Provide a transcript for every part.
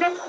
Welcome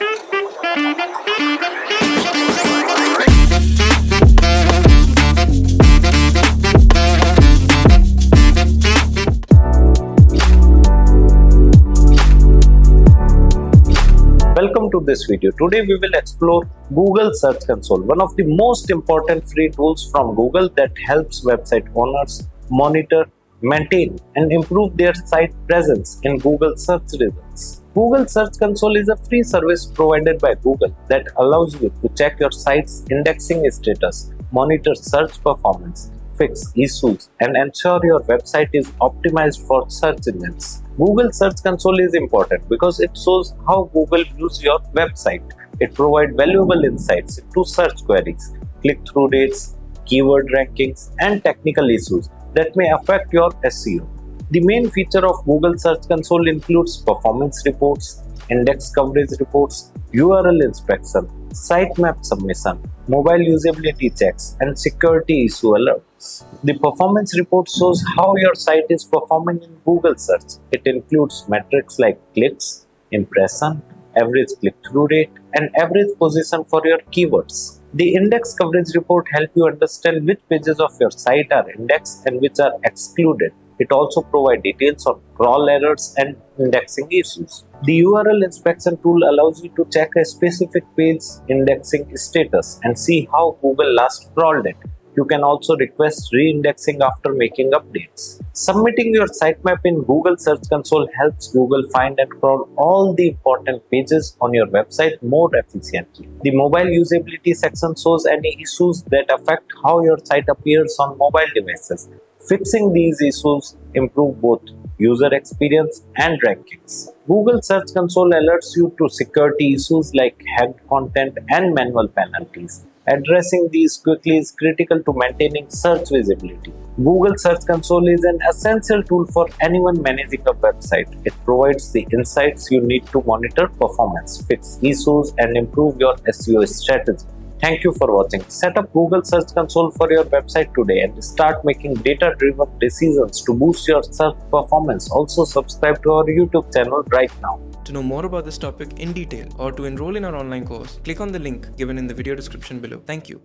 to this video. Today we will explore Google Search Console, one of the most important free tools from Google that helps website owners monitor, maintain, and improve their site presence in Google search results. Google Search Console is a free service provided by Google that allows you to check your site's indexing status, monitor search performance, fix issues, and ensure your website is optimized for search engines. Google Search Console is important because it shows how Google views your website. It provides valuable insights into search queries, click-through rates, keyword rankings, and technical issues that may affect your SEO. The main feature of Google Search Console includes performance reports, index coverage reports, URL inspection, sitemap submission, mobile usability checks, and security issue alerts. The performance report shows how your site is performing in Google search. It includes metrics like clicks, impression, average click-through rate, and average position for your keywords. The index coverage report helps you understand which pages of your site are indexed and which are excluded. It also provides details on crawl errors and indexing issues. The URL inspection tool allows you to check a specific page indexing status and see how Google last crawled it. You can also request re-indexing after making updates. Submitting your sitemap in Google Search Console helps Google find and crawl all the important pages on your website more efficiently. The mobile usability section shows any issues that affect how your site appears on mobile devices. Fixing these issues improve both user experience and rankings. Google Search Console alerts you to security issues like hacked content and manual penalties. Addressing these quickly is critical to maintaining search visibility. Google Search Console is an essential tool for anyone managing a website. It provides the insights you need to monitor performance, fix issues, and improve your SEO strategy. Thank you for watching. Set up Google Search Console for your website today and start making data-driven decisions to boost your search performance. Also subscribe to our YouTube channel right now. To know more about this topic in detail or to enroll in our online course, click on the link given in the video description below. Thank you.